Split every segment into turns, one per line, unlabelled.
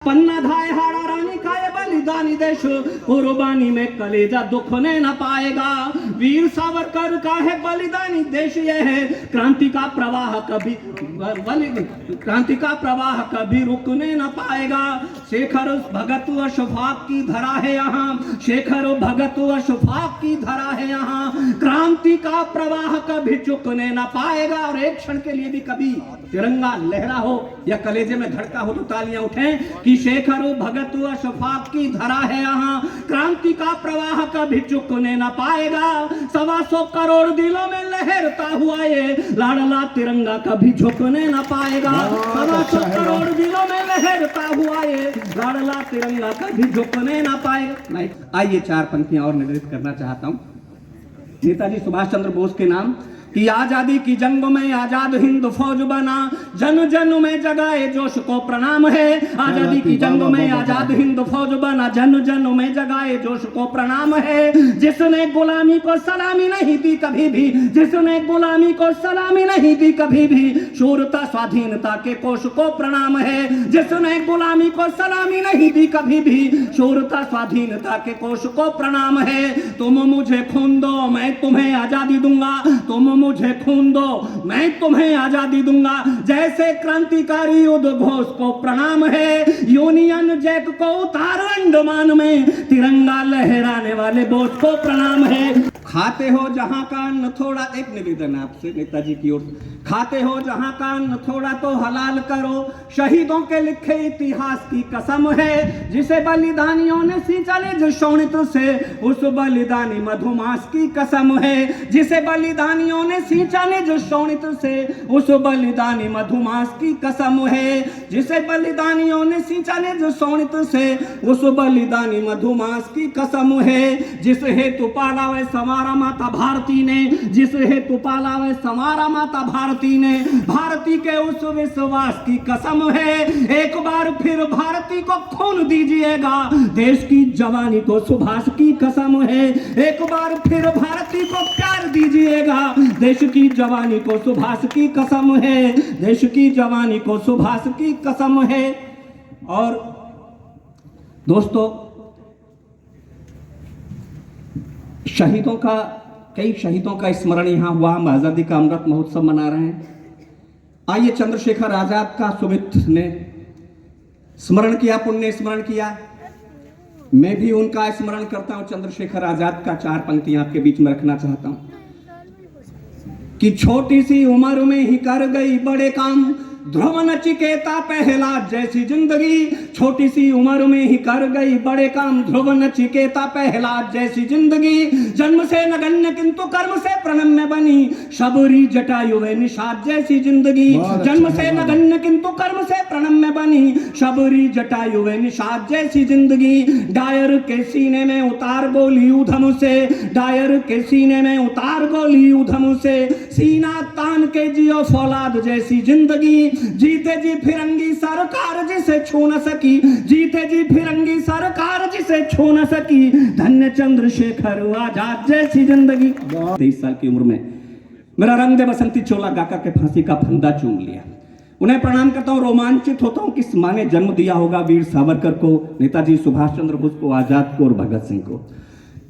पन्ना धाय हाड़ा रानी का ये बलिदानी देश कुर्बानी में कलेजा दुखने न पाएगा। वीर सावरकर का है बलिदानी देश ये है। क्रांति का प्रवाह कभी रुकने न पाएगा। शेखर भगत व शफाक की धरा है यहाँ, शेखर भगत व शफाक की धरा है यहाँ। क्रांति का प्रवाह कभी चुकने न पाएगा। और एक क्षण के लिए भी कभी तिरंगा लहरा हो या कलेजे में धड़का हो तो तालियां उठें कि शेखर भगत व शफाक की धरा है यहाँ। क्रांति का प्रवाह कभी चुकने न पाएगा। 125 करोड़ दिलों में लहरता हुआ ये लाडला तिरंगा कभी झुकने न पाएगा। 125 करोड़ दिलों में लहरता हुआ ये लाडला तिरंगा कभी झुकने न पाएगा। आइए 4 पंक्तियां और निर्मित करना चाहता हूं नेताजी सुभाष चंद्र बोस के नाम कि आजादी की जंग में आजाद हिंद फौज बना, जन जन में जगाए जोश को प्रणाम है। आजादी की जंग में आजाद हिंद फौज बना, जन जन में जगाए जोश को प्रणाम है। जिसने गुलामी को सलामी नहीं दी कभी भी, जिसने गुलामी को सलामी नहीं दी कभी भी, शूरता स्वाधीनता के कोश को प्रणाम है। जिसने गुलामी को सलामी नहीं दी कभी भी, शूरता स्वाधीनता के कोश को प्रणाम है। तुम मुझे खून दो मैं तुम्हें आजादी दूंगा, तुम मुझे खून दो मैं तुम्हें आजादी दूंगा। जैसे क्रांतिकारी उद्घोष को प्रणाम है। यूनियन जैक को उतार अंडमान में, तिरंगा लहराने वाले बोस को प्रणाम है। खाते हो जहां का अन्न थोड़ा, एक निवेदन आपसे नेताजी की ओर, खाते हो जहां का अन्न थोड़ा तो हलाल करो। शहीदों के लिखे इतिहास की कसम है। जिसे बलिदानियों ने सींचा निज शोणित से, उस बलिदानी मधुमास की कसम है। जिसे बलिदानियों ने सींचा निज शोणित से, उस बलिदानी मधुमास की कसम है। जिसे बलिदानियों ने सींचा निज शोणित से, उस बलिदानी मधुमास की कसम है। जिस हेतु पाला वह संवारा माता भारती ने, जिस हेतु पाला वह संवारा माता भारती ने, भारती के उस विश्वास की कसम है। एक बार फिर भारती को खून दीजिएगा, देश की जवानी को सुभाष की कसम है। एक बार फिर भारती को प्यार दीजिएगा, देश की जवानी को सुभाष की कसम है। देश की जवानी को सुभाष की कसम है। और दोस्तों, शहीदों का, कई शहीदों का स्मरण यहां हुआ। हम आजादी का अमृत महोत्सव मना रहे हैं। आइए, चंद्रशेखर आजाद का सुमित्र ने स्मरण किया, पुण्य स्मरण किया। मैं भी उनका स्मरण करता हूं। चंद्रशेखर आजाद का 4 पंक्तियां आपके बीच में रखना चाहता हूं कि छोटी सी उम्र में ही कर गई बड़े काम, ध्रुव नचिकेता प्रहलाद जैसी जिंदगी। छोटी सी उम्र में ही कर गई बड़े काम, ध्रुव नचिकेता प्रहलाद जैसी जिंदगी। जन्म से नगण्य किंतु कर्म से प्रणम्य बनी, शबरी जटायु व निषाद जैसी जिंदगी। जन्म से नगण्य किंतु कर्म से प्रणम्य बनी, शबरी जटायु व निषाद जैसी जिंदगी। डायर के सीने में उतार गोली उधम से, डायर के सीने में उतार गोली उधम से, सीना तान के जियो फौलाद जैसी जिंदगी। जीते जी फिरंगी सरकार जिसे छू न सकी, जीते जी फिरंगी सरकार जिसे छू न सकी, धन्य चंद्रशेखर आजाद जैसी जिंदगी। 23 साल की उम्र में मेरा रंग दे बसंती चोला गाकर के फांसी का फंदा चूम लिया। उन्हें प्रणाम करता हूं, रोमांचित होता हूं कि इस माँ ने जन्म दिया होगा वीर सावरकर को, नेताजी सुभाष चंद्र बोस को, आजाद को और भगत सिंह को।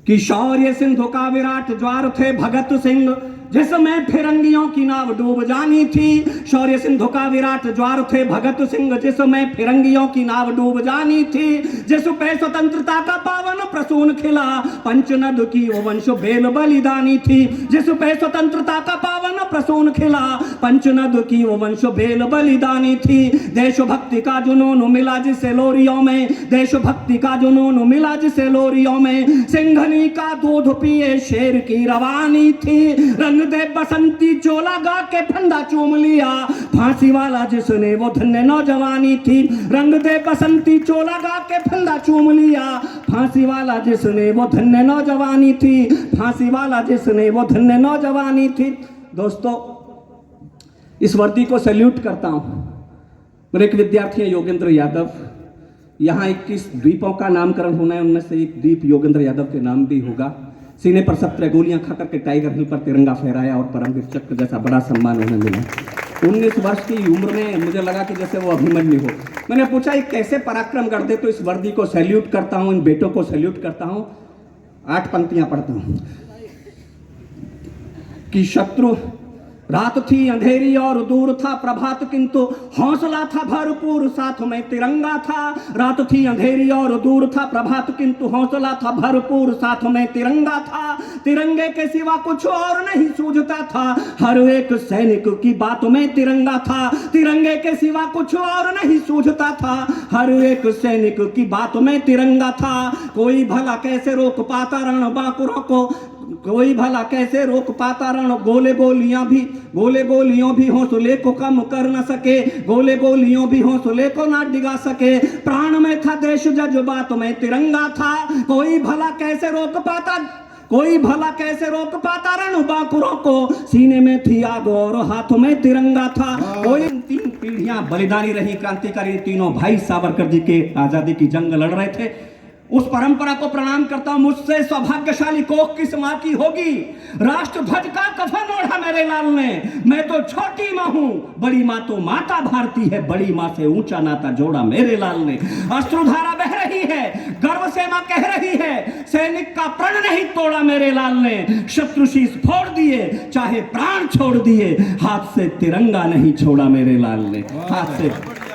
कि शौर्य सिंधु का विराट ज्वार थे भगत सिंह, जिसमें फिरंगियों की नाव डूब जानी थी। शौर्य सिंधु का विराट ज्वार थे भगत सिंह, जिसमें फिरंगियों की नाव डूब जानी थी। जिस पे स्वतंत्रता का पावन प्रसून खिला, पंचनद की वो वंश बेल बलिदानी थी। जिस पे स्वतंत्रता का पावन प्रसून खिला, पंचनद की वो वंश बेल बलिदानी थी। देशभक्ति का जुनून मिला जिसे लोरियों में, देशभक्ति का जुनून मिला जिसे लोरियों में। सिंघनी का दूध पिए शेर की रवानी थी। रंग दे बसंती चोला गा के फंदा चूम लिया, फांसी वाला जिसने वो धन्य नौजवानी थी। रंग दे बसंती चोला गा के फंदा चूम लिया, फांसी वाला जिसने वो धन्य नौजवानी थी, फांसी वाला जिसने वो धन्य नौजवानी थी। दोस्तों, इस वर्दी को सैल्यूट करता हूं। मेरे एक विद्यार्थी है योगेंद्र यादव। यहाँ 21 द्वीपों का नामकरण होना है, उनमें से एक द्वीप योगेंद्र यादव के नाम भी होगा। सीने पर 17 गोलियां खाकर के टाइगर हिल पर तिरंगा फहराया और परमवीर चक्र जैसा बड़ा सम्मान उन्हें मिला। 19 वर्ष की उम्र में मुझे लगा कि जैसे वो अभिमन्यु हो। मैंने पूछा ये कैसे पराक्रम करते, तो इस वर्दी को सैल्यूट करता हूँ, इन बेटों को सैल्यूट करता हूँ। 8 पंक्तियां पढ़ता हूँ कि शत्रु रात थी अंधेरी और दूर था प्रभात, किंतु हौसला था भरपूर साथ में तिरंगा था। रात थी अंधेरी और दूर था प्रभात, किंतु हौसला था भरपूर साथ में तिरंगा था। तिरंगे के सिवा कुछ और नहीं सूझता था, हर एक सैनिक की बात में तिरंगा था। तिरंगे के सिवा कुछ और नहीं सूझता था, हर एक सैनिक की बात में तिरंगा था। कोई भला कैसे रोक पाता रण बांकुरों को, कोई भला कैसे रोक पाता रण, गोले गोलियों भी हौसले को कम कर न सके, गोले गोलियों भी हौसले को ना डिगा सके। प्राण में था देश जज्बात में तिरंगा था, कोई भला कैसे रोक पाता रण बांकुरों को, सीने में थी आग और हाथों में तिरंगा था। कोई 3 पीढ़ियां बलिदानी रही क्रांतिकारी, तीनों भाई सावरकर जी के आजादी की जंग लड़ रहे थे। उस परंपरा को प्रणाम करता हूं। मुझसे सौभाग्यशाली कोख किस मां की होगी, राष्ट्र ध्वज का कफन ओढ़ा मेरे लाल ने। मैं तो छोटी मां हूं, बड़ी मां तो माता भारती है, बड़ी मां से ऊंचा नाता जोड़ा मेरे लाल ने। अश्रुधारा बह रही है, गर्व से मां कह रही है, सैनिक का प्रण नहीं तोड़ा मेरे लाल ने। शत्रु शीश फोड़ दिए, चाहे प्राण छोड़ दिए, हाथ से तिरंगा नहीं छोड़ा मेरे लाल ने। हाथ से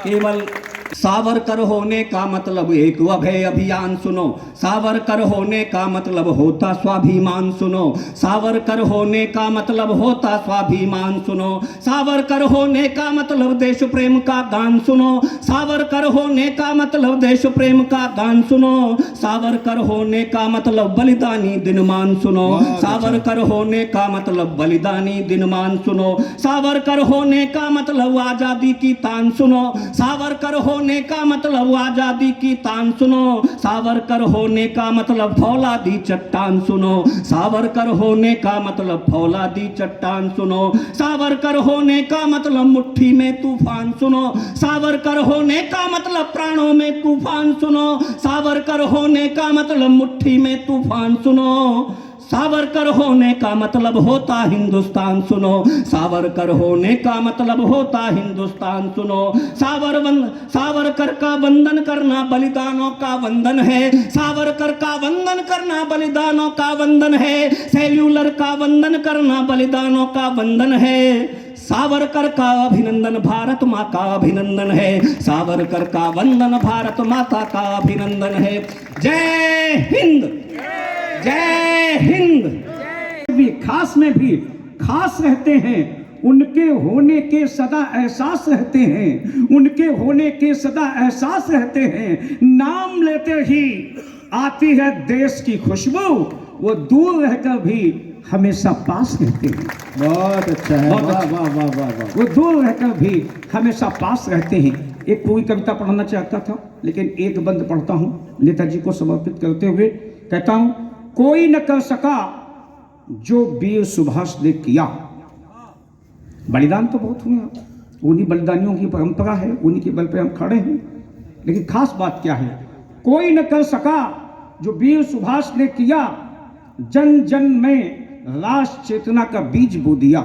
केवल सावरकर होने का मतलब एक अभय अभियान सुनो, सावरकर होने का मतलब होता स्वाभिमान सुनो, सावरकर होने का मतलब होता स्वाभिमान सुनो, सावरकर होने का मतलब देश प्रेम का गान सुनो, सावरकर होने का मतलब देश प्रेम का गान सुनो, सावरकर होने का मतलब बलिदानी दिनमान सुनो, सावरकर होने का मतलब बलिदानी दिनमान सुनो, सावरकर होने का मतलब आजादी की तान सुनो, सावरकर होने का मतलब आजादी की तान सुनो, सावरकर होने का मतलब फौलादी चट्टान सुनो, सावरकर होने का मतलब फौलादी चट्टान सुनो, सावरकर होने का मतलब मुट्ठी में तूफान सुनो, सावरकर होने का मतलब प्राणों में तूफान सुनो, सावरकर होने का मतलब मुट्ठी में तूफान सुनो, सावरकर होने का मतलब होता हिंदुस्तान सुनो, सावरकर होने का मतलब होता हिंदुस्तान सुनो। सावरकर का वंदन करना बलिदानों का वंदन है, सावरकर का वंदन करना बलिदानों का वंदन है, सेल्यूलर का वंदन करना बलिदानों का वंदन है। सावरकर का अभिनंदन भारत माँ का अभिनंदन है, सावरकर का वंदन भारत माता का अभिनंदन है। जय हिंद, जय हिंद।
भी खास में भी खास रहते हैं, उनके होने के सदा एहसास रहते हैं, उनके होने के सदा एहसास रहते हैं। नाम लेते ही आती है देश की खुशबू, वो दूर रहकर भी हमेशा पास रहते हैं।
बहुत अच्छा है,
बहुत
वाह
अच्छा।
वाह वाह वाह वाह।
वो दूर रहकर भी हमेशा पास रहते हैं। एक पूरी कविता पढ़ना चाहता था, लेकिन एक बंद पढ़ता हूँ नेताजी को समर्पित करते हुए। कहता हूँ, कोई न कर सका जो वीर सुभाष ने किया। बलिदान तो बहुत हुए, उन्हीं बलिदानियों की परंपरा है, उन्हीं के बल पे हम खड़े हैं। लेकिन खास बात क्या है, कोई न कर सका जो वीर सुभाष ने किया, जन जन में राष्ट्र चेतना का बीज बो दिया,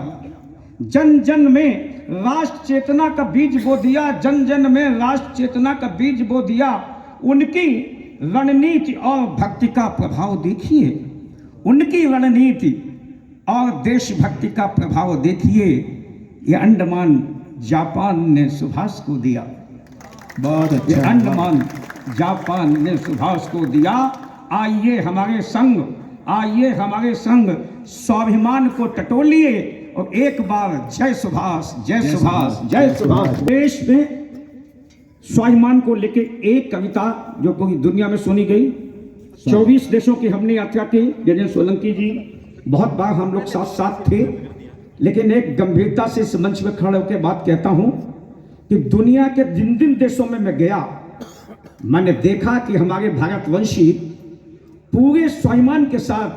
जन जन में राष्ट्र चेतना का बीज बो दिया, जन जन में राष्ट्र चेतना का बीज बो दिया। उनकी रणनीति और भक्ति का प्रभाव देखिए, उनकी रणनीति और देशभक्ति का प्रभाव देखिए। ये अंडमान जापान ने सुभाष को दिया,
बहुत
ये
अच्छा।
अंडमान जापान ने सुभाष को दिया। आइए हमारे संग, आइए हमारे संग, स्वाभिमान को टटोलिए और एक बार जय सुभाष, जय सुभाष, जय सुभाष। देश में स्वाभिमान को लेके एक कविता जो पूरी दुनिया में सुनी गई। 24 देशों की हमने यात्रा की। जय सोलंकी जी, बहुत बार हम लोग साथ साथ थे, लेकिन एक गंभीरता से इस मंच में खड़े होकर बात कहता हूं कि दुनिया के जिन जिन देशों में मैं गया, मैंने देखा कि हमारे भारतवंशी पूरे स्वाभिमान के साथ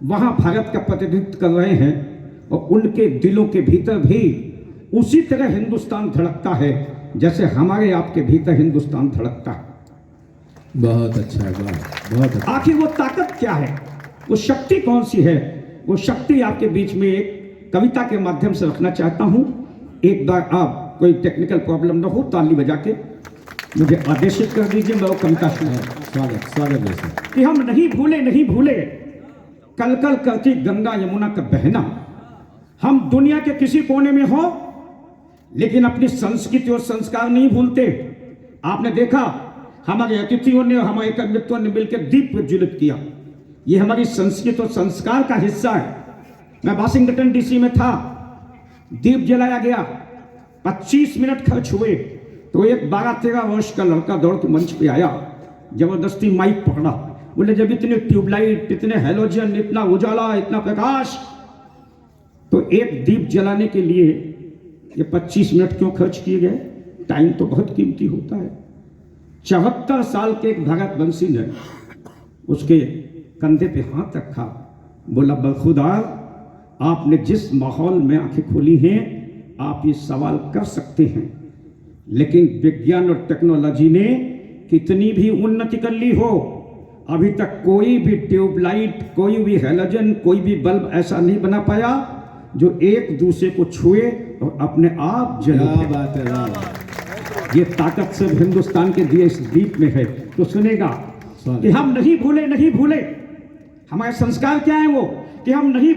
वहां भारत का प्रतिनिधित्व कर रहे हैं, और उनके दिलों के भीतर भी उसी तरह हिंदुस्तान धड़कता है जैसे हमारे आपके भीतर हिंदुस्तान धड़कता है।
बहुत अच्छा है, बहुत अच्छा।
आखिर वो ताकत क्या है, वो शक्ति कौन सी है? वो शक्ति आपके बीच में एक कविता के माध्यम से रखना चाहता हूं। एक बार आप कोई टेक्निकल प्रॉब्लम ना हो ताली बजा के मुझे आदेशित कर दीजिए, मैं वो कविता सुना
स्वागत स्वागत है सर।
कि हम नहीं भूले कल कल करती गंगा यमुना का बहना। हम दुनिया के किसी कोने में हो लेकिन अपनी संस्कृति और संस्कार नहीं भूलते। आपने देखा हमारे अतिथियों ने, हमारे कर्मचारियों ने मिलकर दीप प्रज्वलित किया। ये हमारी संस्कृति और संस्कार का हिस्सा है। मैं वाशिंगटन डीसी में था, दीप जलाया गया, 25 मिनट खर्च हुए तो एक 12-13 वर्ष का लड़का दौड़ के मंच पे आया, जबरदस्ती माइक पकड़ा, बोले जब इतने ट्यूबलाइट, इतने हेलोजन, इतना उजाला, इतना प्रकाश, तो एक दीप जलाने के लिए ये 25 मिनट क्यों खर्च किए गए? टाइम तो बहुत कीमती होता है। 74 साल के एक भगत बंसी ने उसके कंधे पे हाथ रखा, बोला बखुदा आपने जिस माहौल में आंखें खोली हैं आप ये सवाल कर सकते हैं, लेकिन विज्ञान और टेक्नोलॉजी ने कितनी भी उन्नति कर ली हो, अभी तक कोई भी ट्यूबलाइट, कोई भी हैलोजन, कोई भी बल्ब ऐसा नहीं बना पाया जो एक दूसरे को छुए और अपने आप जले।
क्या बात है, वाह।
ये ताकत सिर्फ हिंदुस्तान के दिए इस दीप में है। तो सुनेगा कि हम नहीं भूले, हमारे संस्कार क्या है वो, कि हम नहीं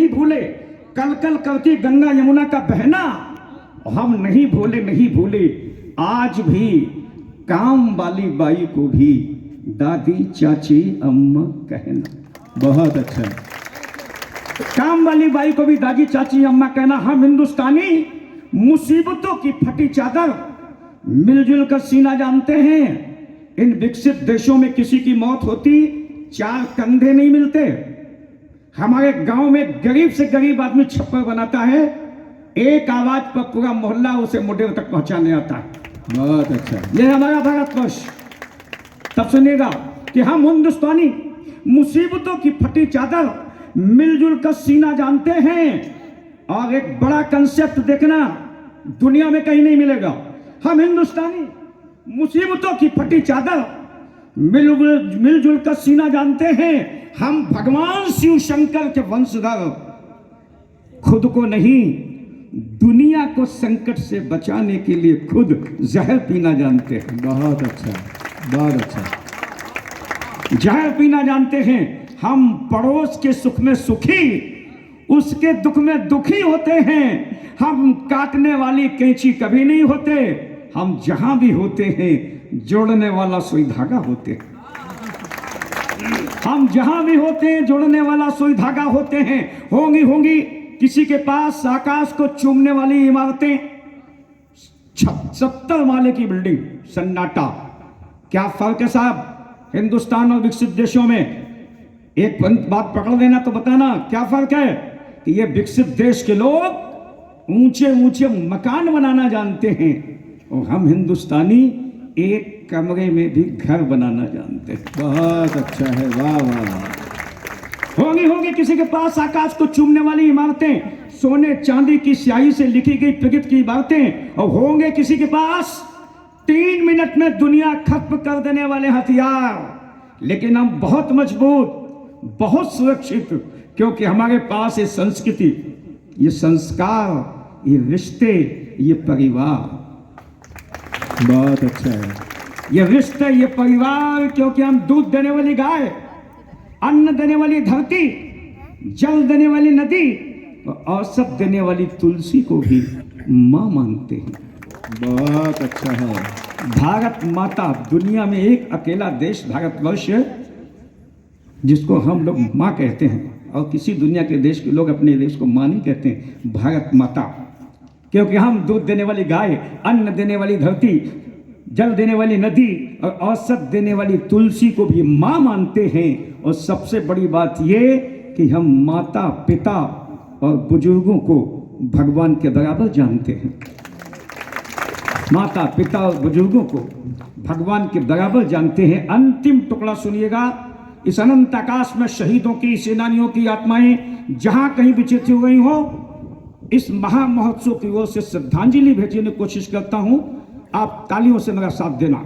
भूले कल कल करती गंगा यमुना का बहना। हम नहीं भूले आज भी काम वाली बाई को भी दादी, चाची, अम्मा कहना।
बहुत अच्छा है।
काम वाली बाई को भी दादी, चाची, अम्मा कहना। हम हिंदुस्तानी मुसीबतों की फटी चादर मिलजुल कर सीना जानते हैं। इन विकसित देशों में किसी की मौत होती 4 कंधे नहीं मिलते। हमारे गांव में गरीब से गरीब आदमी छप्पर बनाता है, एक आवाज पर पूरा मोहल्ला उसे मुडेर तक पहुंचाने आता है।
बहुत अच्छा।
ये हमारा भारतवर्ष। तब सुनिएगा कि हम हिंदुस्तानी मुसीबतों की फटी चादर मिलजुल कर सीना जानते हैं। और एक बड़ा कंसेप्ट देखना, दुनिया में कहीं नहीं मिलेगा। हम हिंदुस्तानी मुसीबतों की फटी चादर मिलजुल कर सीना जानते हैं। हम भगवान शिव शंकर के वंशधर, खुद को नहीं दुनिया को संकट से बचाने के लिए खुद जहर पीना जानते हैं।
बहुत अच्छा, बहुत अच्छा।
जहर पीना जानते हैं। हम पड़ोस के सुख में सुखी, उसके दुख में दुखी होते हैं। हम काटने वाली कैंची कभी नहीं होते। हम जहां भी होते हैं जोड़ने वाला सुई धागा होते हैं। हम जहां भी होते हैं जोड़ने वाला सुई धागा होते हैं। होंगी किसी के पास आकाश को चूमने वाली इमारतें, 70 माले की बिल्डिंग, सन्नाटा। क्या फर्क है साहब हिंदुस्तान और विकसित देशों में? एक बात पकड़ लेना तो बताना क्या फर्क है। कि ये विकसित देश के लोग ऊंचे ऊंचे मकान बनाना जानते हैं और हम हिंदुस्तानी एक कमरे में भी घर बनाना जानते हैं।
बहुत अच्छा है, वाह वाह।
होंगी किसी के पास आकाश को चूमने वाली इमारतें, सोने चांदी की स्याही से लिखी गई प्रकृति की बातें, और होंगे किसी के पास 3 मिनट में दुनिया खत्म कर देने वाले हथियार। लेकिन हम बहुत मजबूत, बहुत सुरक्षित, क्योंकि हमारे पास ये संस्कृति, ये संस्कार, ये रिश्ते, ये परिवार।
बहुत अच्छा है।
ये रिश्ते, ये परिवार, क्योंकि हम दूध देने वाली गाय, अन्न देने वाली धरती, जल देने वाली नदी और औषध देने वाली तुलसी को भी मां मानते हैं।
बहुत अच्छा है।
भारत माता दुनिया में एक अकेला देश भारतवर्ष है जिसको हम लोग माँ कहते हैं, और किसी दुनिया के देश के लोग अपने देश को माँ नहीं कहते हैं, भारत माता। क्योंकि हम दूध देने वाली गाय, अन्न देने वाली धरती, जल देने वाली नदी और औषध देने वाली तुलसी को भी माँ मानते हैं। और सबसे बड़ी बात ये कि हम माता, पिता और बुजुर्गों को भगवान के बराबर जानते हैं। माता, पिता और बुजुर्गों को भगवान के बराबर जानते हैं। अंतिम टुकड़ा सुनिएगा। इस अनंत आकाश में शहीदों की, सेनानियों की आत्माएं जहां कहीं भी चित हो गई हो, इस महा महोत्सव की ओर से श्रद्धांजलि भेजने की कोशिश करता हूं। आप तालियों से मेरा साथ देना।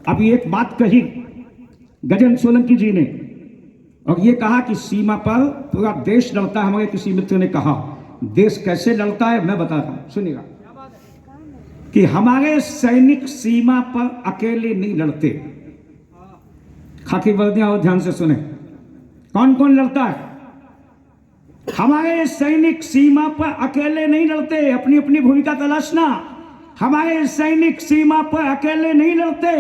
अभी एक बात कही गजन सोलंकी जी ने, और ये कहा कि सीमा पर पूरा देश लड़ता है। हमारे किसी मित्र ने कहा देश कैसे लड़ता है, मैं बता रहा हूं, सुनिएगा। कि हमारे सैनिक सीमा पर अकेले नहीं लड़ते। खाकी वर्दियां और ध्यान से सुने, कौन कौन लड़ता है? हमारे सैनिक सीमा पर अकेले नहीं लड़ते, अपनी अपनी भूमिका तलाशना। हमारे सैनिक सीमा पर अकेले नहीं लड़ते,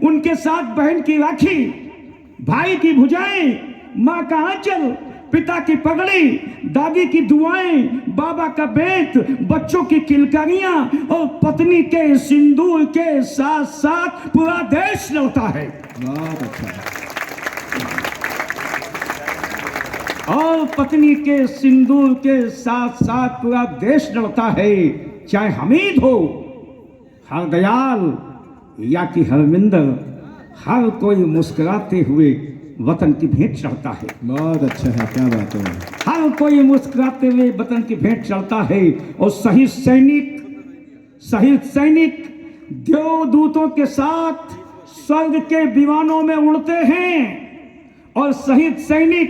उनके साथ बहन की राखी, भाई की भुजाएं, माँ का आंचल, पिता की पगड़ी, दादी की दुआएं, बाबा का बेत, बच्चों की किलकारियां और पत्नी के सिंदूर के साथ साथ पूरा देश लड़ता है।
बहुत अच्छा है।
और पत्नी के सिंदूर के साथ साथ पूरा देश लड़ता है, चाहे हमीद हो, हर दयाल या कि हरविंदर, हर कोई मुस्कुराते हुए वतन की भेंट चढ़ता है।
बहुत अच्छा है, क्या बात है।
हर कोई मुस्कुराते हुए वतन की भेंट चढ़ता है। और शहीद सैनिक देवदूतों के साथ स्वर्ग के विमानों में उड़ते हैं, और शहीद सैनिक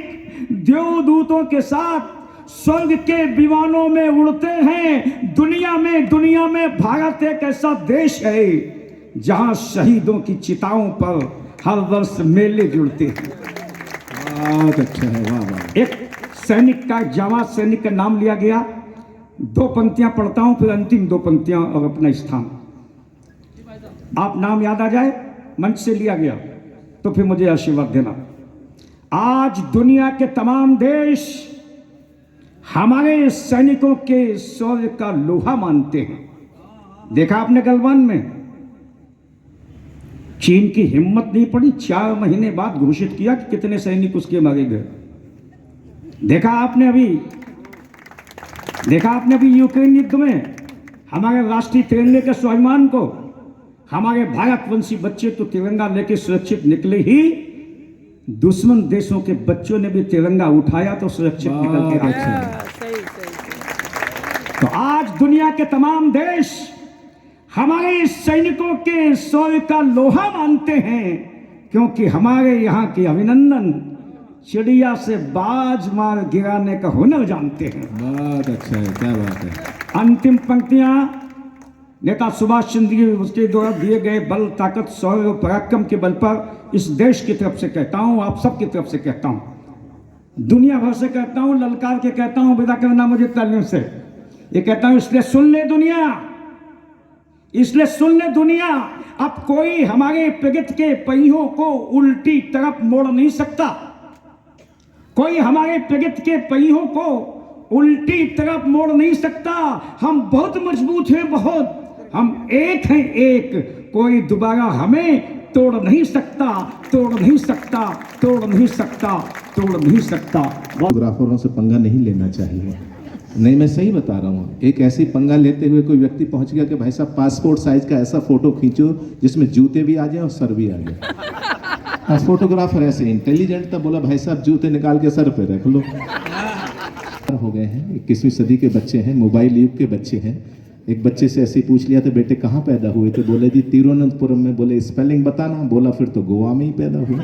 देवदूतों के साथ स्वर्ग के विमानों में उड़ते हैं। दुनिया में भारत एक ऐसा देश है जहां शहीदों की चिताओं पर हर वर्ष मेले जुड़ते हैं।
बहुत अच्छा है, वाह वाह।
एक सैनिक का, जाबाज सैनिक का नाम लिया गया। 2 पंक्तियां पढ़ता हूं, फिर अंतिम 2 पंक्तियां और अपना स्थान। आप नाम याद आ जाए, मंच से लिया गया तो फिर मुझे आशीर्वाद देना। आज दुनिया के तमाम देश हमारे सैनिकों के शौर्य का लोहा मानते हैं। देखा आपने गलवान में चीन की हिम्मत नहीं पड़ी, 4 महीने बाद घोषित किया कि कितने सैनिक उसके मारे गए। देखा आपने अभी यूक्रेन युद्ध में हमारे राष्ट्रीय तिरंगे के स्वाभिमान को हमारे भारतवंशी बच्चे तो तिरंगा लेके सुरक्षित निकले ही, दुश्मन देशों के बच्चों ने भी तिरंगा उठाया तो सुरक्षित निकल के आए। तो आज दुनिया के तमाम देश हमारे सैनिकों के शौर्य का लोहा मानते हैं, क्योंकि हमारे यहाँ के अभिनंदन चिड़िया से बाज मार गिराने का हुनर जानते हैं।
बहुत अच्छा है, क्या बात है।
अंतिम पंक्तियां नेता सुभाष चंद्र जी उसके द्वारा दिए गए बल, ताकत, शौर्य और पराक्रम के बल पर इस देश की तरफ से कहता हूं, आप सबकी तरफ से कहता हूं, दुनिया भर से कहता हूं, ललकार के कहता हूं, विदा करना मुझे तालियों से। ये कहता हूं इसलिए सुन ले दुनिया, अब कोई हमारे प्रगति के पहियों को उल्टी तरफ मोड़ नहीं सकता। कोई हमारे प्रगति के पहियों को उल्टी तरफ मोड़ नहीं सकता। हम बहुत मजबूत हैं, बहुत। हम एक हैं, एक। कोई दोबारा हमें तोड़ नहीं सकता।
फोटोग्राफरों से पंगा नहीं लेना चाहिए। नहीं, मैं सही बता रहा हूँ। एक ऐसी पंगा लेते हुए कोई व्यक्ति पहुंच गया कि भाई साहब पासपोर्ट साइज का ऐसा फोटो खींचो जिसमें जूते भी आ जाए और सर भी आ जाए। फोटोग्राफर ऐसे इंटेलिजेंट था, बोला भाई साहब जूते निकाल के सर पे रख लो। हो गए हैं, 21वीं सदी के बच्चे हैं, मोबाइल युग के बच्चे हैं। एक बच्चे से ऐसे पूछ लिया था, बेटे कहाँ पैदा हुए थे? बोले जी तिरुवनंतपुरम में। बोले स्पेलिंग बताना। बोला फिर तो गोवा में ही पैदा हुए।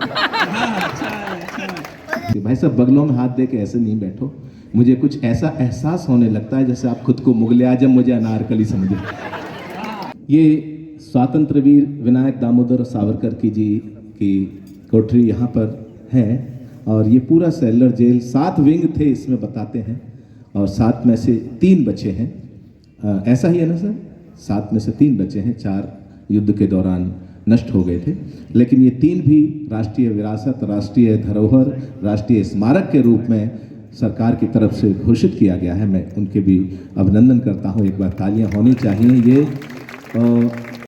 भाई साहब बगलों में हाथ दे के ऐसे नहीं बैठो। मुझे कुछ ऐसा एहसास होने लगता है जैसे आप खुद को मुगले आजम, मुझे अनारकली समझे। ये स्वतंत्र वीर विनायक दामोदर सावरकर की कोठरी यहाँ पर है, और ये पूरा सेलर जेल 7 विंग थे इसमें बताते हैं, और 7 में से 3 बचे हैं। ऐसा ही है ना सर? 7 में से 3 बचे हैं, 4 युद्ध के दौरान नष्ट हो गए थे, लेकिन ये 3 भी राष्ट्रीय विरासत, राष्ट्रीय धरोहर, राष्ट्रीय स्मारक के रूप में सरकार की तरफ से घोषित किया गया है। मैं उनके भी अभिनंदन करता हूँ। एक बार तालियां होनी चाहिए। ये